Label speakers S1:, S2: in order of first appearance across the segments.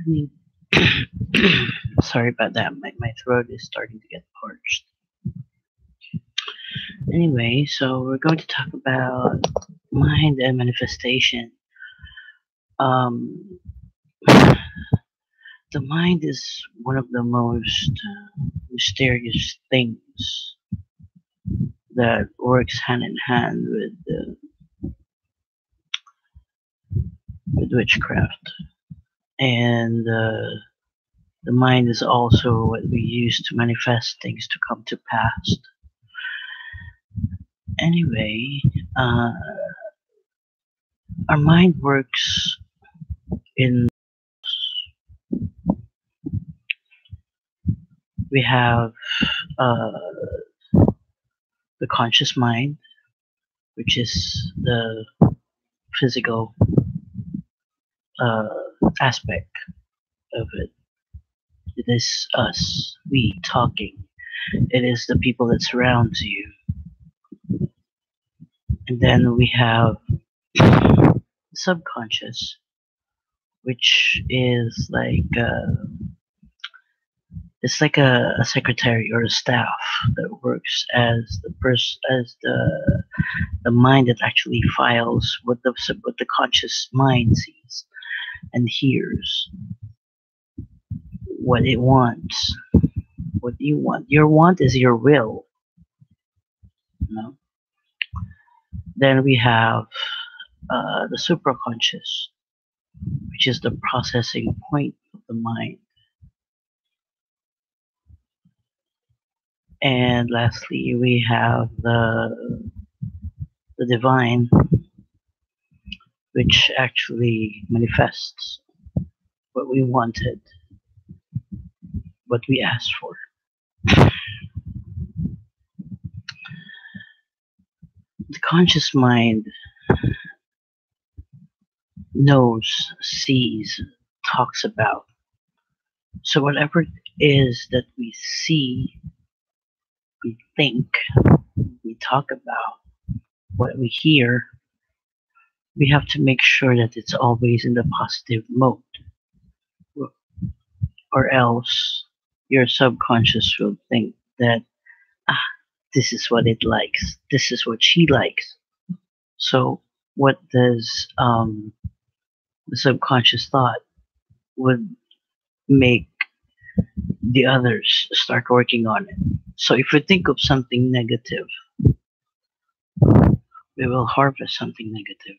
S1: evening. Sorry about that. My throat is starting to get parched. Anyway, so we're going to talk about mind and manifestation. Um, the mind is one of the most mysterious things that works hand in hand with witchcraft. And the mind is also what we use to manifest things to come to pass. Anyway, uh, our mind works in we have uh, the conscious mind, which is the physical uh, aspect of it. It is us, we talking. It is the people that surrounds you. And then we have subconscious, which is like it's like a secretary or a staff that works as the mind that actually files what the conscious mind sees and hears what it wants, what you want. Your want is your will. You know? Then we have the supraconscious, which is the processing point of the mind. And lastly, we have the divine, which actually manifests what we wanted, what we asked for. The conscious mind knows, sees, talks about. So whatever it is that we see, we think, we talk about, what we hear, we have to make sure that it's always in the positive mode, or else your subconscious will think that, ah, this is what it likes, this is what she likes. So, what does the subconscious thought would make the others start working on it? So, if we think of something negative, we will harvest something negative.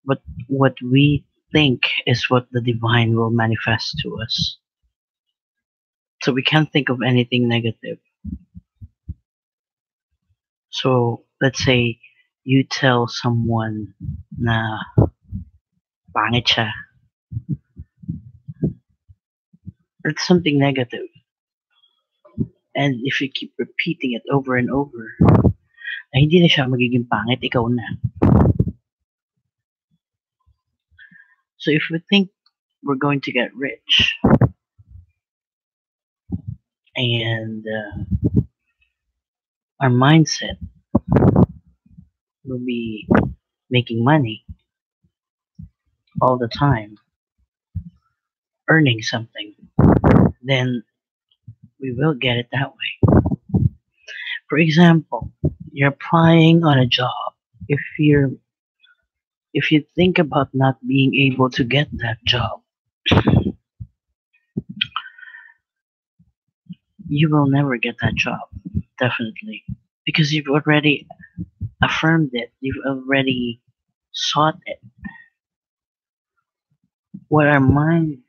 S1: But what we think is what the divine will manifest to us. So we can't think of anything negative. So let's say you tell someone na pangit siya. It's something negative. And if you keep repeating it over and over, ay hindi na siya magiging pangit, ikaw na. So if we think we're going to get rich and our mindset will be making money all the time, earning something, then we will get it that way. For example, you're applying on a job. If you're if you think about not being able to get that job, you will never get that job, definitely. Because you've already affirmed it, you've already sought it. What our mind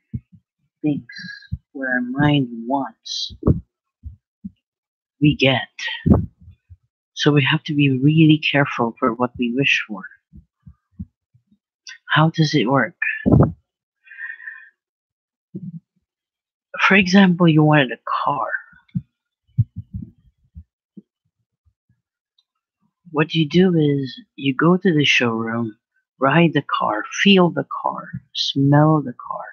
S1: thinks, what our mind wants, we get. So we have to be really careful for what we wish for. How does it work? For example, you wanted a car. What you do is you go to the showroom, ride the car, feel the car, smell the car.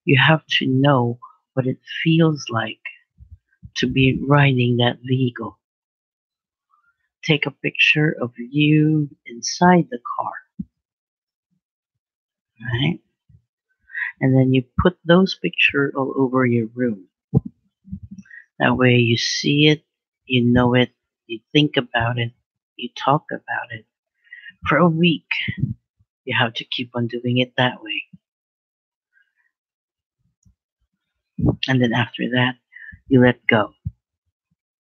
S1: You have to know what it feels like to be riding that vehicle. Take a picture of you inside the car, right? And then you put those pictures all over your room. That way you see it, you know it, you think about it, you talk about it. For a week, you have to keep on doing it that way. And then after that, you let go.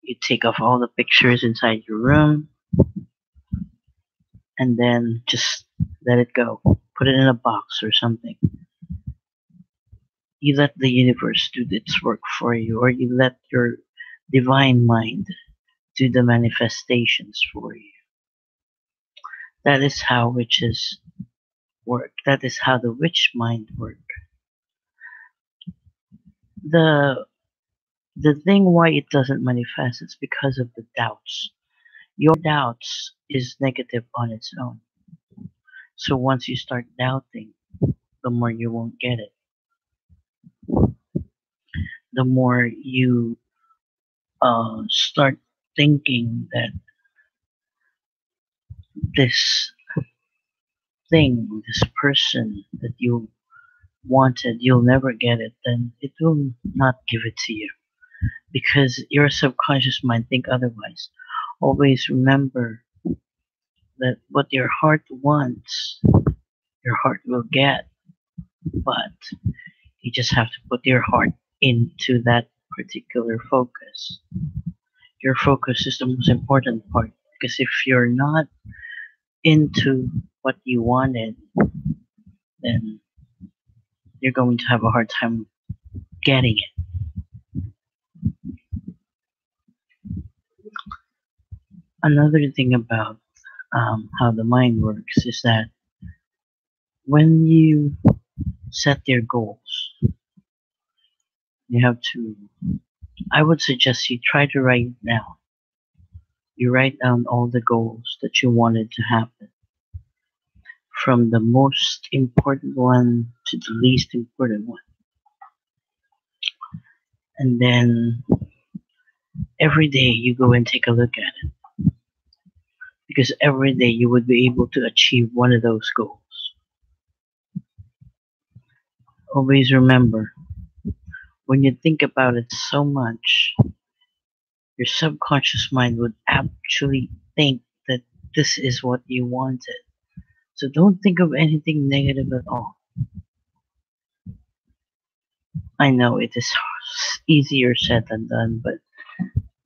S1: You take off all the pictures inside your room and then just let it go. Put it in a box or something. You let the universe do its work for you, or you let your divine mind do the manifestations for you. That is how witches work. That is how the witch mind works. The the thing why it doesn't manifest is because of the doubts. Your doubts is negative on its own. So once you start doubting, the more you won't get it. The more you start thinking that this thing, this person that you wanted, you'll never get it, then it will not give it to you because your subconscious mind think otherwise. Always remember that what your heart wants, your heart will get, but you just have to put your heart into that particular focus. Your focus is the most important part because if you're not into what you wanted, then you're going to have a hard time getting it. Another thing about how the mind works is that when you set your goals, you have to, I would suggest you try to write down. You write down all the goals that you wanted to happen, from the most important one to the least important one. And then every day you go and take a look at it. Because every day you would be able to achieve one of those goals. Always remember, when you think about it so much, your subconscious mind would actually think that this is what you wanted. So don't think of anything negative at all. I know it is easier said than done, but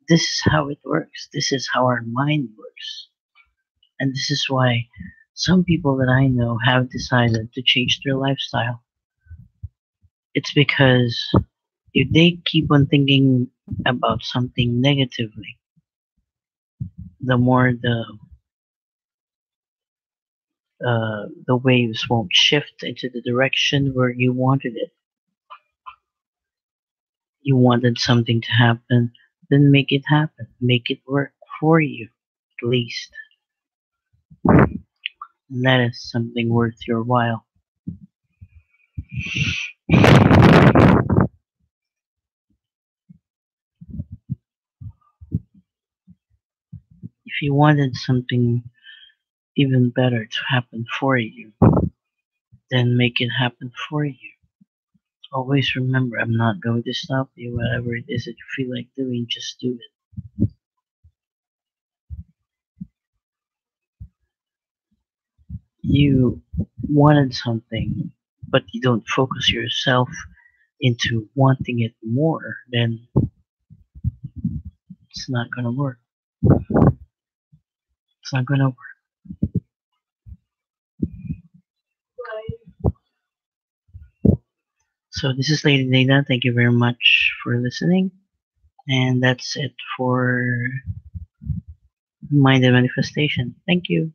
S1: this is how it works. This is how our mind works. And this is why some people that I know have decided to change their lifestyle. It's because if they keep on thinking about something negatively, the more the waves won't shift into the direction where you wanted it. You wanted something to happen, then make it happen. Make it work for you, at least. And that is something worth your while. If you wanted something even better to happen for you, then make it happen for you. Always remember, I'm not going to stop you. Whatever it is that you feel like doing, just do it. You wanted something, but you don't focus yourself into wanting it more, then it's not gonna work. It's not gonna work. So this is ladydana. Thank you very much for listening. And that's it for Mind and Manifestation. Thank you.